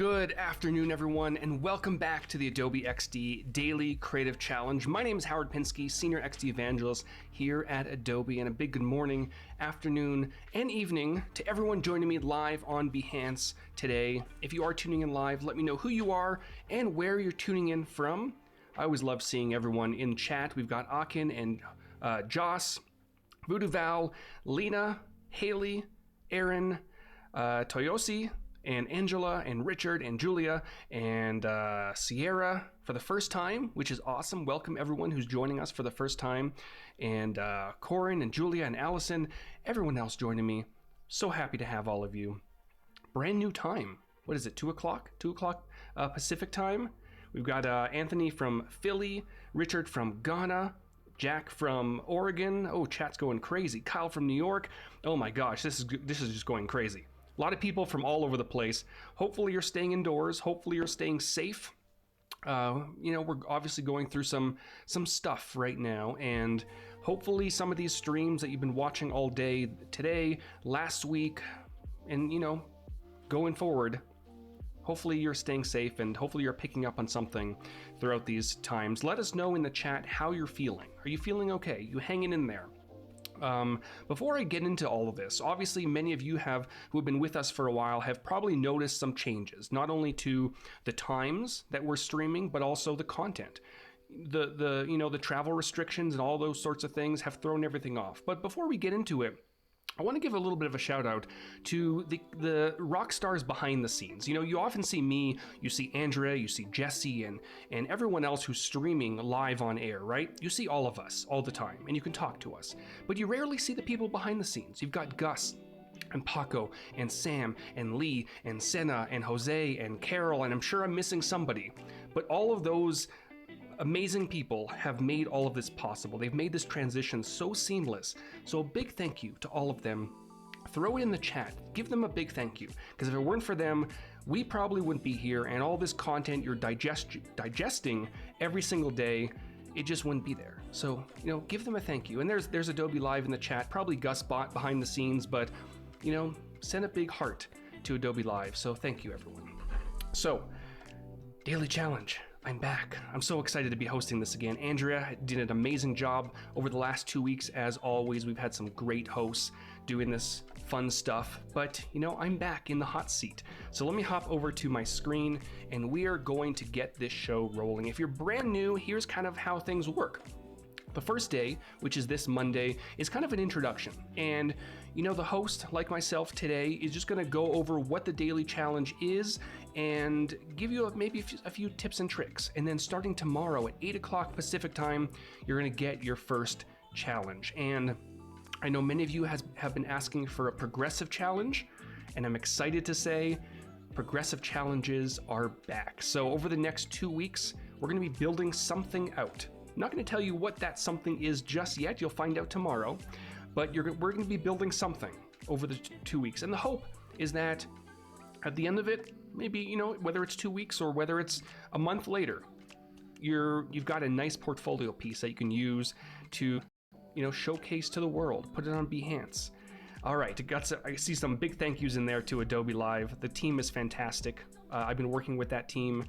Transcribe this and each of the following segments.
Good afternoon, everyone, and welcome back to the Adobe XD Daily Creative Challenge. My name is Howard Pinsky, Senior XD Evangelist here at Adobe, and a big good morning, afternoon, and evening to everyone joining me live on Behance today. If you are tuning in live, let me know who you are and where you're tuning in from. I always love seeing everyone in chat. We've got Akin and Joss, Voodoo Val, Lena, Haley, Aaron, Toyosi, and Angela, and Richard, and Julia, and Sierra for the first time, which is awesome. Welcome everyone who's joining us for the first time. And Corin, and Julia, and Allison, everyone else joining me. So happy to have all of you. Brand new time. What is it, 2 o'clock? 2 o'clock Pacific time. We've got Anthony from Philly, Richard from Ghana, Jack from Oregon. Oh, chat's going crazy. Kyle from New York. Oh my gosh, this is just going crazy. A lot of people from all over the place. Hopefully you're staying indoors. Hopefully you're staying safe. We're obviously going through some stuff right now, and hopefully some of these streams that you've been watching all day today, last week, and going forward, hopefully you're staying safe and hopefully you're picking up on something throughout these times. Let us know in the chat how you're feeling. Are you feeling okay? You hanging in there? Before I get into all of this, obviously many of you who have been with us for a while have probably noticed some changes, not only to the times that we're streaming, but also the content. The travel restrictions and all those sorts of things have thrown everything off. But before we get into it, I want to give a little bit of a shout out to the rock stars behind the scenes. You often see me, you see Andrea, you see Jesse, and everyone else who's streaming live on air, right? You see all of us all the time, and you can talk to us. But you rarely see the people behind the scenes. You've got Gus, and Paco, and Sam, and Lee, and Senna, and Jose, and Carol, and I'm sure I'm missing somebody. But all of those amazing people have made all of this possible. They've made this transition so seamless. So a big thank you to all of them. Throw it in the chat. Give them a big thank you. Because if it weren't for them, we probably wouldn't be here, and all this content you're digesting every single day, it just wouldn't be there. So, give them a thank you. And there's Adobe Live in the chat, probably Gus Bot behind the scenes, but, send a big heart to Adobe Live. So thank you, everyone. So, Daily Challenge. I'm back. I'm so excited to be hosting this again. Andrea did an amazing job over the last 2 weeks. As always, we've had some great hosts doing this fun stuff, but I'm back in the hot seat. So let me hop over to my screen and we are going to get this show rolling. If you're brand new, here's kind of how things work. The first day, which is this Monday, is kind of an introduction. And the host, like myself today, is just going to go over what the daily challenge is and give you maybe a few tips and tricks. And then starting tomorrow at 8 o'clock Pacific time, you're going to get your first challenge. And I know many of you have been asking for a progressive challenge, and I'm excited to say progressive challenges are back. So over the next 2 weeks, we're going to be building something out. I'm not going to tell you what that something is just yet. You'll find out tomorrow. But we're going to be building something over the 2 weeks. And the hope is that at the end of it, maybe, whether it's 2 weeks or whether it's a month later, you've got a nice portfolio piece that you can use to, showcase to the world, put it on Behance. All right, I see some big thank yous in there to Adobe Live. The team is fantastic. I've been working with that team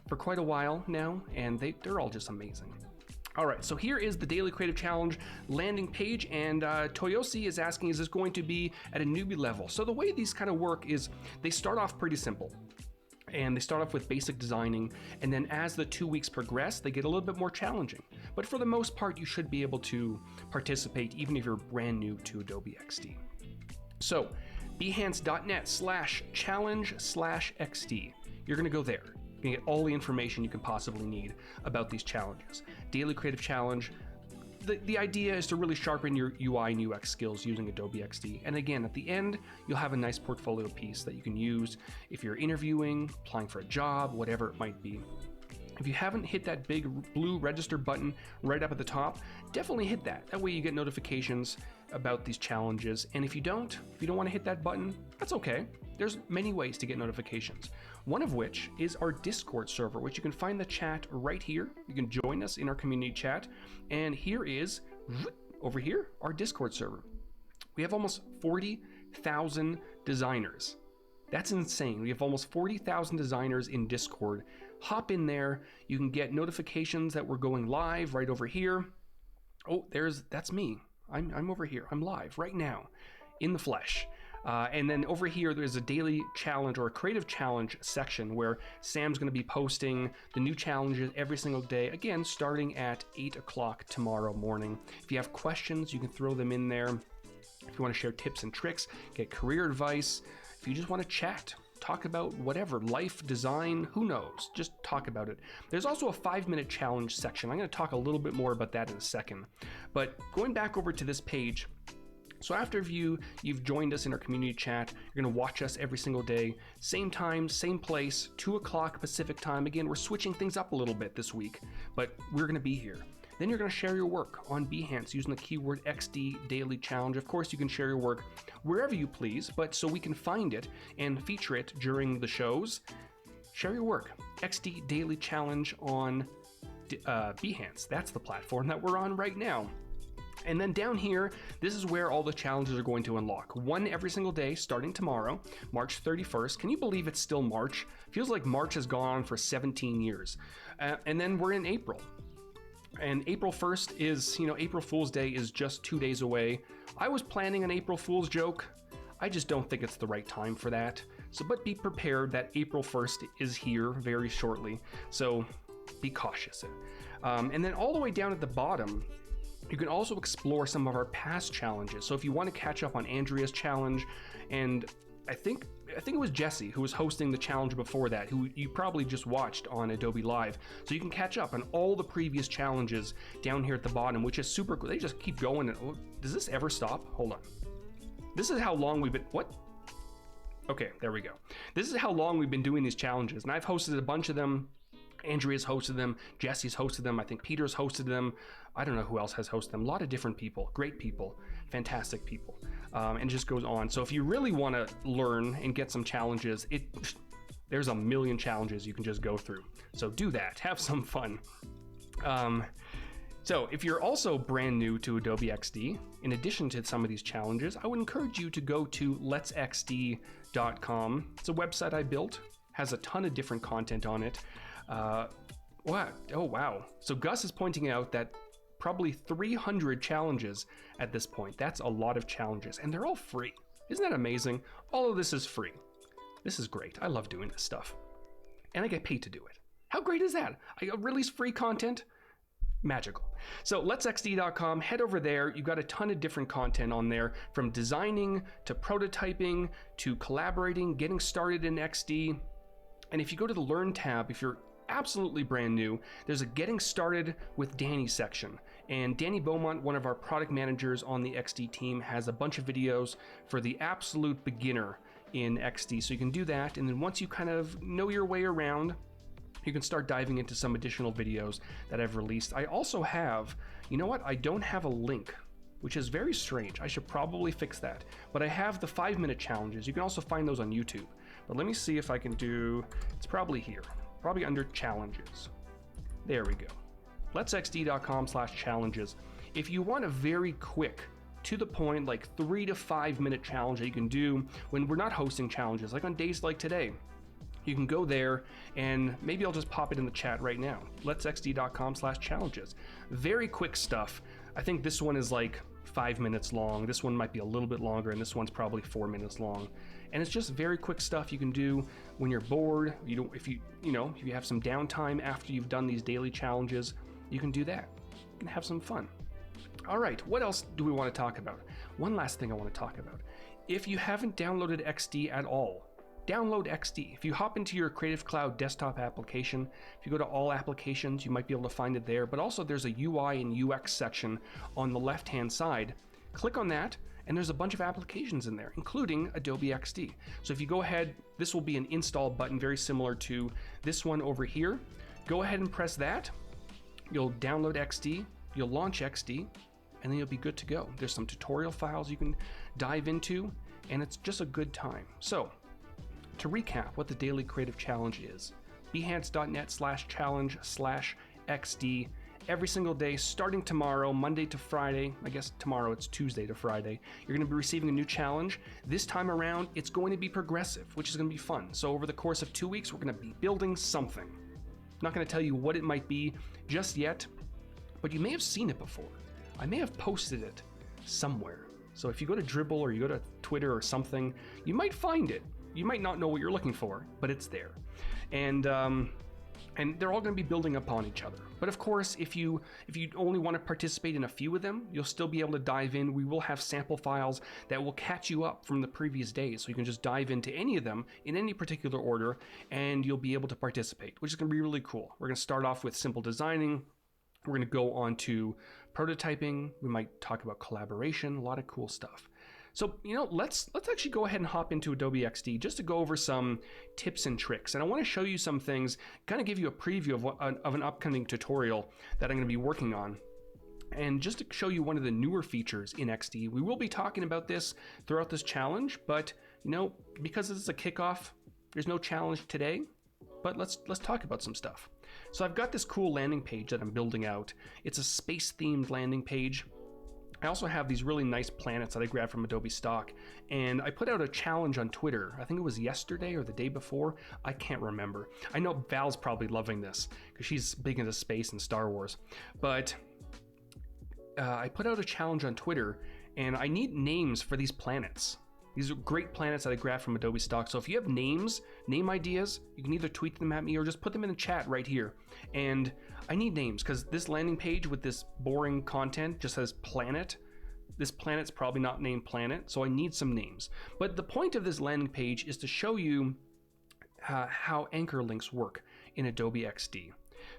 for quite a while now, and they're all just amazing. All right, so here is the Daily Creative Challenge landing page, and Toyosi is asking, is this going to be at a newbie level? So the way these kind of work is they start off pretty simple, and they start off with basic designing, and then as the 2 weeks progress, they get a little bit more challenging. But for the most part, you should be able to participate even if you're brand new to Adobe XD. So behance.net/challenge/XD. You're gonna go there. You can get all the information you can possibly need about these challenges. Daily Creative Challenge, the idea is to really sharpen your UI and UX skills using Adobe XD. And again, at the end, you'll have a nice portfolio piece that you can use if you're interviewing, applying for a job, whatever it might be. If you haven't hit that big blue register button right up at the top, definitely hit that. That way you get notifications about these challenges. And if you don't want to hit that button, that's okay. There's many ways to get notifications. One of which is our Discord server, which you can find the chat right here. You can join us in our community chat. And here is, over here, our Discord server. We have almost 40,000 designers That's insane. We have almost 40,000 designers in Discord. Hop in there. You can get notifications that we're going live right over here. Oh, that's me. I'm over here. I'm live right now in the flesh. And then over here, there's a daily challenge or a creative challenge section where Sam's going to be posting the new challenges every single day, again, starting at 8 o'clock tomorrow morning. If you have questions, you can throw them in there. If you want to share tips and tricks, get career advice, if you just want to chat, talk about whatever, life, design, who knows, just talk about it. There's also a 5-minute challenge section. I'm going to talk a little bit more about that in a second. But going back over to this page, so after you've joined us in our community chat, you're going to watch us every single day, same time, same place, 2 o'clock Pacific time. Again, we're switching things up a little bit this week, but we're going to be here. Then you're going to share your work on Behance using the keyword XD Daily Challenge. Of course, you can share your work wherever you please, but so we can find it and feature it during the shows, share your work. XD Daily Challenge on Behance. That's the platform that we're on right now. And then down here, this is where all the challenges are going to unlock. One every single day starting tomorrow, March 31st. Can you believe it's still March? Feels like March has gone on for 17 years. And then we're in April. And April 1st is, April Fool's Day is just 2 days away. I was planning an April Fool's joke. I just don't think it's the right time for that. But be prepared that April 1st is here very shortly. So be cautious. And then all the way down at the bottom, you can also explore some of our past challenges. So if you want to catch up on Andrea's challenge, and I think it was Jesse who was hosting the challenge before that, who you probably just watched on Adobe Live. So you can catch up on all the previous challenges down here at the bottom, which is super cool. They just keep going. And does this ever stop? Hold on. This is how long we've been, what? Okay, there we go. This is how long we've been doing these challenges. And I've hosted a bunch of them. Andrea's hosted them, Jesse's hosted them, I think Peter's hosted them. I don't know who else has hosted them. A lot of different people, great people, fantastic people, and it just goes on. So if you really want to learn and get some challenges, there's a million challenges you can just go through. So do that, have some fun. So if you're also brand new to Adobe XD, in addition to some of these challenges, I would encourage you to go to letsxd.com. It's a website I built, has a ton of different content on it. What? Oh, wow. So Gus is pointing out that probably 300 challenges at this point. That's a lot of challenges, and they're all free. Isn't that amazing? All of this is free. This is great. I love doing this stuff. And I get paid to do it. How great is that? I release free content. Magical. So letsxd.com, head over there. You've got a ton of different content on there, from designing to prototyping to collaborating, getting started in XD. And if you go to the Learn tab, if you're absolutely brand new, there's a Getting Started with Danny section. And Danny Beaumont, one of our product managers on the XD team, has a bunch of videos for the absolute beginner in XD. So you can do that. And then once you kind of know your way around, you can start diving into some additional videos that I've released. I also have, you know what? I don't have a link, which is very strange. I should probably fix that. But I have the 5-minute challenges. You can also find those on YouTube. But let me see if I can do, it's probably here, probably under challenges. There we go. letsxd.com/challenges. If you want a very quick, to the point, like 3 to 5 minute challenge that you can do when we're not hosting challenges, like on days like today, you can go there, and maybe I'll just pop it in the chat right now. letsxd.com/challenges. Very quick stuff. I think this one is like 5 minutes long. This one might be a little bit longer, and this one's probably 4 minutes long. And it's just very quick stuff you can do when you're bored. If you have some downtime after you've done these daily challenges, you can do that. You can have some fun. All right, what else do we want to talk about? One last thing I want to talk about. If you haven't downloaded XD at all, download XD. If you hop into your Creative Cloud desktop application, if you go to all applications, you might be able to find it there. But also there's a UI and UX section on the left-hand side. Click on that, and there's a bunch of applications in there, including Adobe XD. So if you go ahead, this will be an install button very similar to this one over here. Go ahead and press that. You'll download XD, you'll launch XD, and then you'll be good to go. There's some tutorial files you can dive into, and it's just a good time. So to recap what the Daily Creative Challenge is, behance.net/challenge/XD, every single day, starting tomorrow, Monday to Friday. I guess tomorrow it's Tuesday to Friday. You're going to be receiving a new challenge. This time around, it's going to be progressive, which is going to be fun. So over the course of 2 weeks, we're going to be building something. I'm not going to tell you what it might be just yet, but you may have seen it before. I may have posted it somewhere. So if you go to Dribbble or you go to Twitter or something, you might find it. You might not know what you're looking for, but it's there. And they're all going to be building upon each other. But of course, if you only want to participate in a few of them, you'll still be able to dive in. We will have sample files that will catch you up from the previous days, so you can just dive into any of them in any particular order, and you'll be able to participate, which is going to be really cool. We're going to start off with simple designing. We're going to go on to prototyping. We might talk about collaboration, a lot of cool stuff. So, let's actually go ahead and hop into Adobe XD just to go over some tips and tricks. And I want to show you some things, kind of give you a preview of an upcoming tutorial that I'm going to be working on. And just to show you one of the newer features in XD, we will be talking about this throughout this challenge, but because this is a kickoff, there's no challenge today, but let's talk about some stuff. So I've got this cool landing page that I'm building out. It's a space-themed landing page. I also have these really nice planets that I grabbed from Adobe stock, and I put out a challenge on Twitter. I think it was yesterday or the day before. I can't remember. I know Val's probably loving this because she's big into space and Star Wars. But I put out a challenge on Twitter, and I need names for these planets. These are great planets that I grabbed from Adobe stock. So if you have name ideas, you can either tweet them at me or just put them in the chat right here. And I need names because this landing page with this boring content just says planet. This planet's probably not named planet, so I need some names. But the point of this landing page is to show you how anchor links work in Adobe XD.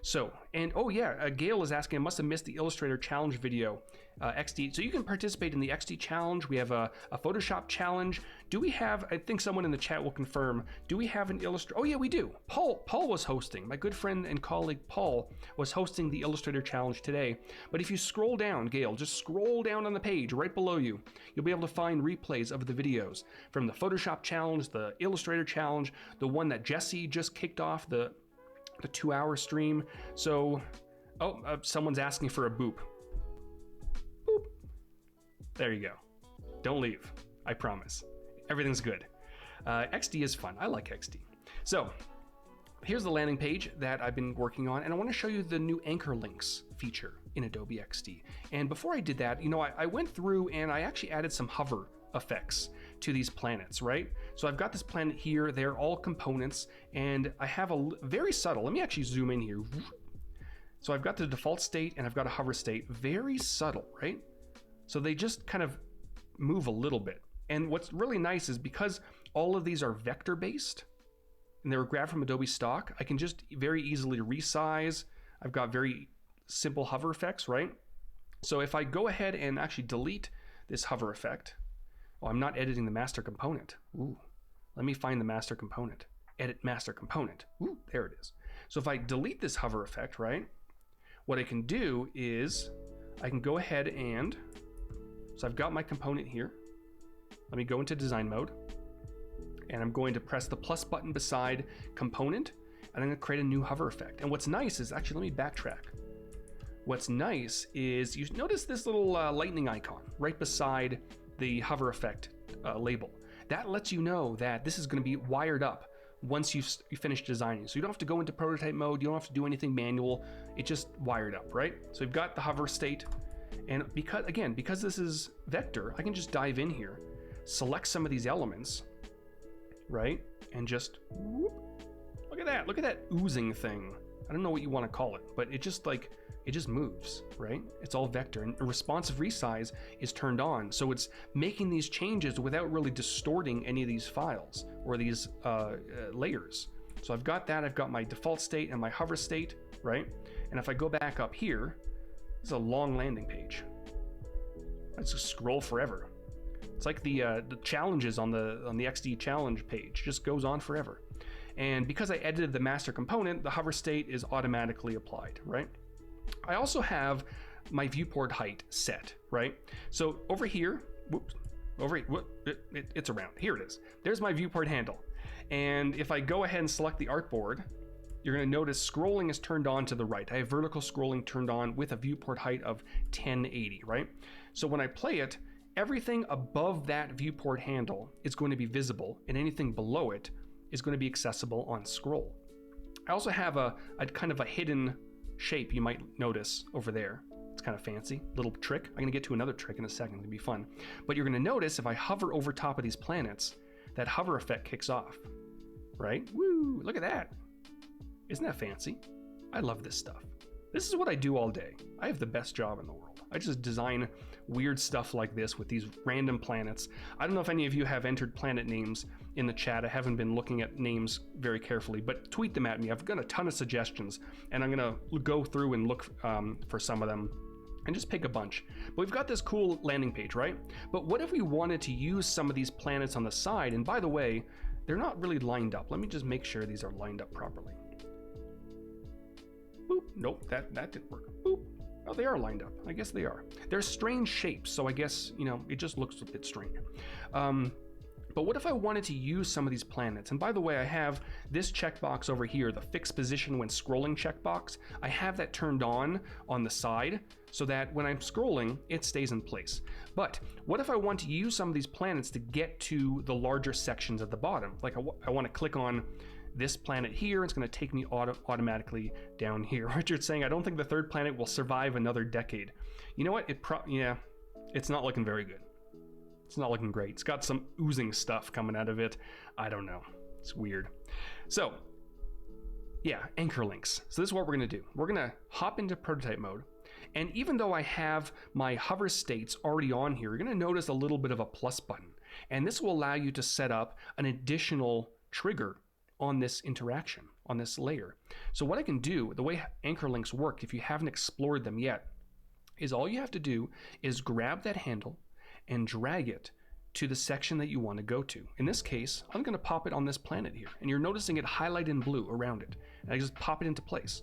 So, and oh yeah, Gail is asking, I must have missed the Illustrator challenge video, XD. So you can participate in the XD challenge. We have a Photoshop challenge. Do we have, I think someone in the chat will confirm, do we have an Illustrator? Oh yeah, we do. Paul was hosting. My good friend and colleague Paul was hosting the Illustrator challenge today. But if you scroll down, Gail, just scroll down on the page right below you, you'll be able to find replays of the videos from the Photoshop challenge, the Illustrator challenge, the one that Jesse just kicked off, the 2-hour stream. So, someone's asking for a boop. Boop. There you go. Don't leave. I promise. Everything's good. XD is fun. I like XD. So, here's the landing page that I've been working on, and I want to show you the new anchor links feature in Adobe XD. And before I did that, I went through and I actually added some hover effects to these planets, right? So I've got this planet here, they're all components, and I have a very subtle, let me actually zoom in here. So I've got the default state and I've got a hover state, very subtle, right? So they just kind of move a little bit. And what's really nice is because all of these are vector based and they were grabbed from Adobe stock, I can just very easily resize. I've got very simple hover effects, right? So if I go ahead and actually delete this hover effect, I'm not editing the master component. Ooh, let me find the master component. Edit master component. Ooh, there it is. So if I delete this hover effect, right, what I can do is I can go ahead and, so I've got my component here. Let me go into design mode, and I'm going to press the plus button beside component, and I'm going to create a new hover effect. And what's nice is, actually, let me backtrack. What's nice is you notice this little lightning icon right beside the hover effect label. That lets you know that this is going to be wired up once you finish designing. So you don't have to go into prototype mode, you don't have to do anything manual, it just wired up, right? So we've got the hover state, and because this is vector, I can just dive in here, select some of these elements, right? And just, whoop, look at that oozing thing. I don't know what you want to call it, but it just moves, right? It's all vector, and responsive resize is turned on. So it's making these changes without really distorting any of these files or these layers. So I've got that, I've got my default state and my hover state, right? And if I go back up here, this is a long landing page. I just scroll forever. It's like the challenges on the XD challenge page, just goes on forever. And because I edited the master component, the hover state is automatically applied, right? I also have my viewport height set, right? So over here, it's around, here it is. There's my viewport handle. And if I go ahead and select the artboard, you're going to notice scrolling is turned on to the right. I have vertical scrolling turned on with a viewport height of 1080, right? So when I play it, everything above that viewport handle is going to be visible, and anything below it is going to be accessible on scroll. I also have a kind of a hidden shape you might notice over there. It's kind of fancy, little trick. I'm going to get to another trick in a second, it'll be fun. But you're going to notice if I hover over top of these planets, that hover effect kicks off, right? Woo, look at that. Isn't that fancy? I love this stuff. This is what I do all day. I have the best job in the world. I just design weird stuff like this with these random planets. I don't know if any of you have entered planet names in the chat. I haven't been looking at names very carefully, but tweet them at me. I've got a ton of suggestions, and I'm gonna go through and look for some of them and just pick a bunch. But we've got this cool landing page, right? But what if we wanted to use some of these planets on the side? And by the way, they're not really lined up. Let me just make sure these are lined up properly. Boop, nope, that didn't work. Boop, oh, they are lined up. I guess they are. They're strange shapes, so I guess, you know, it just looks a bit strange. But what if I wanted to use some of these planets? And by the way, I have this checkbox over here, the fixed position when scrolling checkbox. I have that turned on the side so that when I'm scrolling, it stays in place. But what if I want to use some of these planets to get to the larger sections at the bottom? Like I want to click on this planet here, it's going to take me automatically down here. Richard's saying, I don't think the third planet will survive another decade. You know what? Yeah, it's not looking very good. It's not looking great. It's got some oozing stuff coming out of it. I don't know. It's weird. So, yeah, anchor links. So this is what we're going to do. We're going to hop into prototype mode. And even though I have my hover states already on here, you're going to notice a little bit of a plus button. And this will allow you to set up an additional trigger on this interaction, on this layer. So what I can do, the way anchor links work, if you haven't explored them yet, is all you have to do is grab that handle and drag it to the section that you want to go to. In this case, I'm going to pop it on this planet here, and you're noticing it highlighted in blue around it. And I just pop it into place.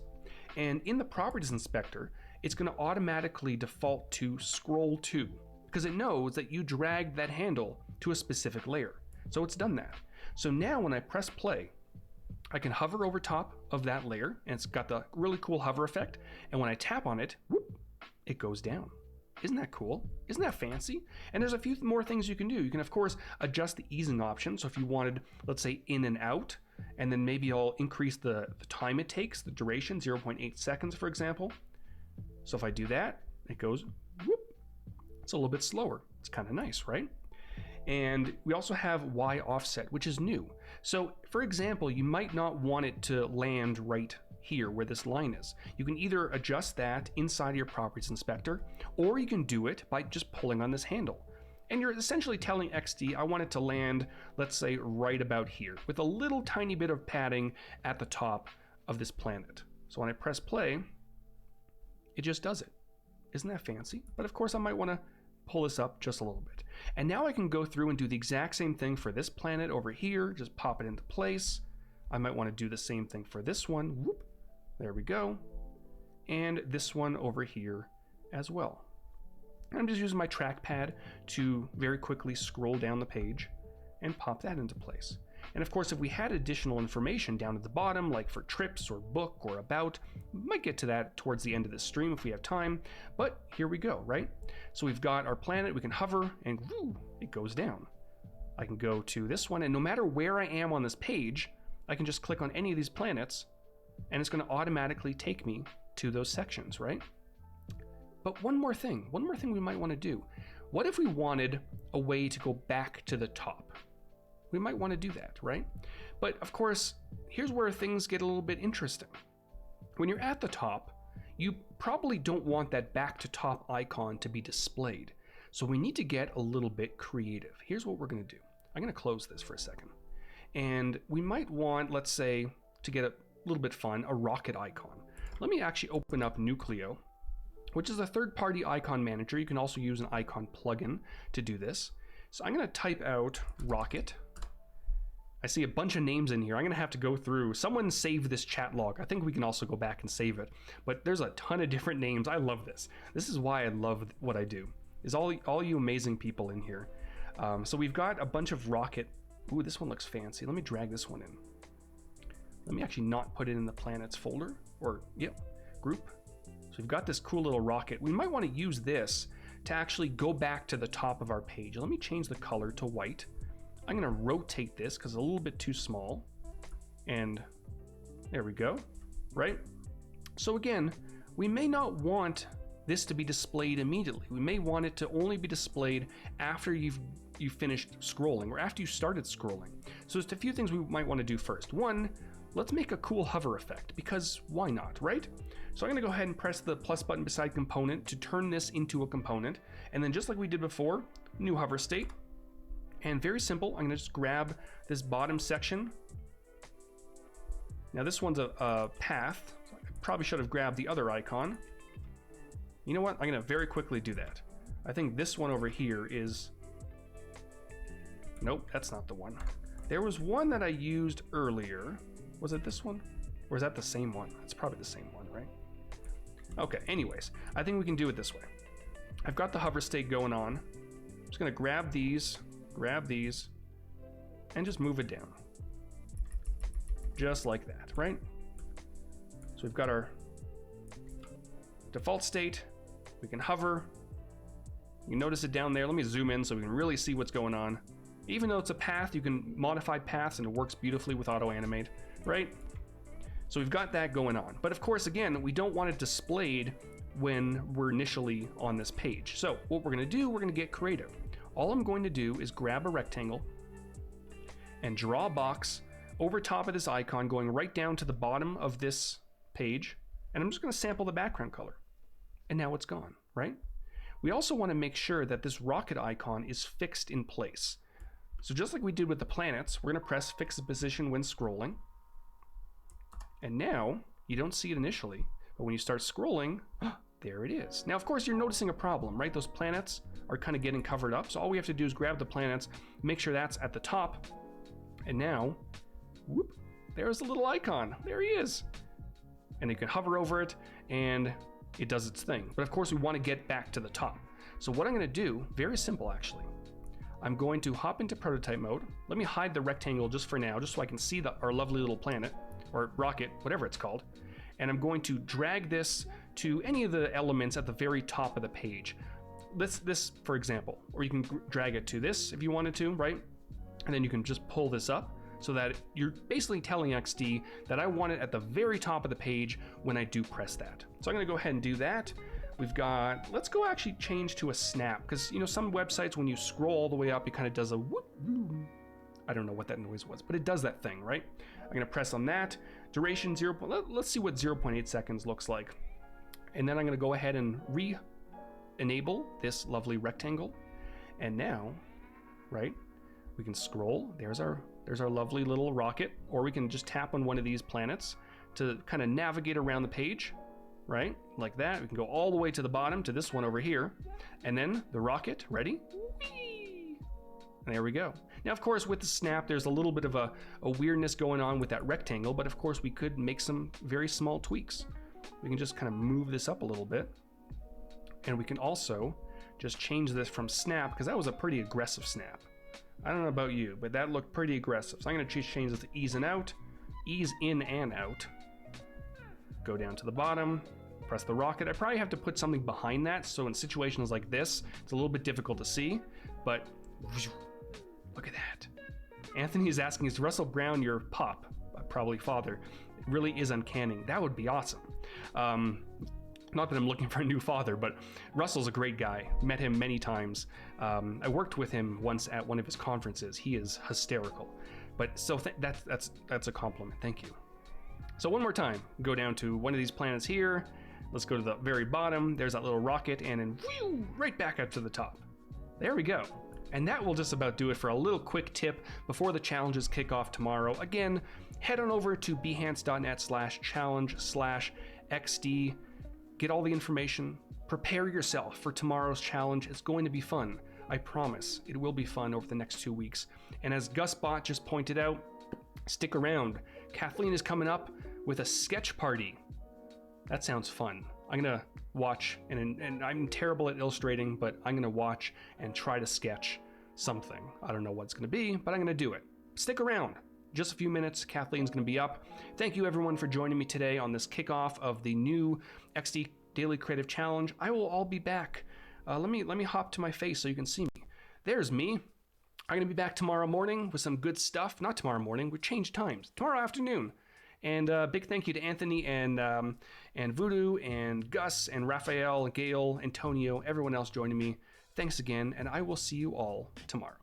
And in the properties inspector, it's going to automatically default to scroll to, because it knows that you dragged that handle to a specific layer. So it's done that. So now when I press play, I can hover over top of that layer, and it's got the really cool hover effect. And when I tap on it, whoop, it goes down. Isn't that cool? Isn't that fancy? And there's a few more things you can do. You can, of course, adjust the easing option. So if you wanted, let's say, in and out, and then maybe I'll increase the time it takes, the duration, 0.8 seconds, for example. So if I do that, it goes, whoop. It's a little bit slower. It's kind of nice, right? And we also have Y offset, which is new. So for example, you might not want it to land right here where this line is. You can either adjust that inside your properties inspector, or you can do it by just pulling on this handle. And you're essentially telling XD, I want it to land, let's say, right about here, with a little tiny bit of padding at the top of this planet. So when I press play, it just does it. Isn't that fancy? But of course I might want to pull this up just a little bit. And now I can go through and do the exact same thing for this planet over here, just pop it into place. I might want to do the same thing for this one. Whoop. There we go. And this one over here as well. I'm just using my trackpad to very quickly scroll down the page and pop that into place. And of course, if we had additional information down at the bottom, like for trips or book or about, we might get to that towards the end of this stream if we have time, but here we go, right? So we've got our planet, we can hover and whoo, it goes down. I can go to this one, and no matter where I am on this page, I can just click on any of these planets and it's going to automatically take me to those sections, right? But one more thing we might want to do. What if we wanted a way to go back to the top? We might want to do that, right? But of course, here's where things get a little bit interesting. When you're at the top, you probably don't want that back to top icon to be displayed. So we need to get a little bit creative. Here's what we're going to do. I'm going to close this for a second. And we might want, let's say, to get a little bit fun, a rocket icon. Let me actually open up Nucleo, which is a third-party icon manager. You can also use an icon plugin to do this. So I'm going to type out rocket. I see a bunch of names in here. I'm going to have to go through. Someone saved this chat log. I think we can also go back and save it. But there's a ton of different names. I love this. This is why I love what I do, is all you amazing people in here. So we've got a bunch of rocket. Ooh, this one looks fancy. Let me drag this one in. Let me actually not put it in the planets folder, or yep, group. So we've got this cool little rocket. We might want to use this to actually go back to the top of our page. Let me change the color to white. I'm going to rotate this because it's a little bit too small. And there we go, right? So again, we may not want this to be displayed immediately. We may want it to only be displayed after you've finished scrolling or after you started scrolling. So there's a few things we might want to do first. One, let's make a cool hover effect, because why not, right? So I'm going to go ahead and press the plus button beside component to turn this into a component. And then just like we did before, new hover state. And very simple, I'm going to just grab this bottom section. Now this one's a path. So I probably should have grabbed the other icon. You know what? I'm going to very quickly do that. I think this one over here is... Nope, that's not the one. There was one that I used earlier. Was it this one? Or is that the same one? It's probably the same one, right? Okay, anyways, I think we can do it this way. I've got the hover state going on. I'm just gonna grab these, and just move it down. Just like that, right? So we've got our default state. We can hover. You notice it down there. Let me zoom in so we can really see what's going on. Even though it's a path, you can modify paths and it works beautifully with auto animate, right? So we've got that going on. But of course, again, we don't want it displayed when we're initially on this page. So what we're gonna do, we're gonna get creative. All I'm going to do is grab a rectangle and draw a box over top of this icon going right down to the bottom of this page. And I'm just gonna sample the background color. And now it's gone, right? We also wanna make sure that this rocket icon is fixed in place. So just like we did with the planets, we're gonna press fix the position when scrolling. And now, you don't see it initially, but when you start scrolling, there it is. Now, of course, you're noticing a problem, right? Those planets are kind of getting covered up. So all we have to do is grab the planets, make sure that's at the top. And now, whoop, there's a little icon. There he is. And you can hover over it and it does its thing. But of course, we want to get back to the top. So what I'm going to do, very simple actually. I'm going to hop into prototype mode. Let me hide the rectangle just for now, just so I can see our lovely little planet, or rocket, whatever it's called. And I'm going to drag this to any of the elements at the very top of the page. This, for example, or you can drag it to this if you wanted to, right? And then you can just pull this up so that you're basically telling XD that I want it at the very top of the page when I do press that. So I'm gonna go ahead and do that. We've got, let's go actually change to a snap, because you know, some websites when you scroll all the way up, it kind of does a whoop. I don't know what that noise was, but it does that thing, right? I'm gonna press on that. Duration 0. Let's see what 0.8 seconds looks like. And then I'm gonna go ahead and re-enable this lovely rectangle. And now, right, we can scroll. There's our lovely little rocket, or we can just tap on one of these planets to kind of navigate around the page, right? Like that. We can go all the way to the bottom to this one over here. And then the rocket, ready? Whee! And there we go. Now, of course, with the snap, there's a little bit of a weirdness going on with that rectangle, but of course we could make some very small tweaks. We can just kind of move this up a little bit. And we can also just change this from snap, because that was a pretty aggressive snap. I don't know about you, but that looked pretty aggressive. So I'm gonna change this to ease and out, ease in and out. Go down to the bottom, press the rocket. I probably have to put something behind that, so in situations like this, it's a little bit difficult to see, but look at that. Anthony is asking, is Russell Brown your pop? Probably father. It really is uncanny. That would be awesome. Not that I'm looking for a new father, but Russell's a great guy. Met him many times. I worked with him once at one of his conferences. He is hysterical. But so that's a compliment. Thank you. So one more time, go down to one of these planets here. Let's go to the very bottom. There's that little rocket, and then whew, right back up to the top. There we go. And that will just about do it for a little quick tip before the challenges kick off tomorrow. Again, head on over to behance.net/challenge/XD. Get all the information. Prepare yourself for tomorrow's challenge. It's going to be fun. I promise it will be fun over the next 2 weeks. And as GusBot just pointed out, stick around. Kathleen is coming up with a sketch party. That sounds fun. I'm gonna watch, and I'm terrible at illustrating, but I'm gonna watch and try to sketch something. I don't know what it's gonna be, but I'm gonna do it. Stick around. just a few minutes, Kathleen's going to be up. Thank you everyone for joining me today on this kickoff of the new XD Daily Creative Challenge. I will all be back. Let me hop to my face so you can see me. There's me. I'm going to be back tomorrow morning with some good stuff. Not tomorrow morning, we changed times. Tomorrow afternoon. And big thank you to Anthony and Voodoo and Gus and Raphael, Gail, Antonio, everyone else joining me. Thanks again, and I will see you all tomorrow.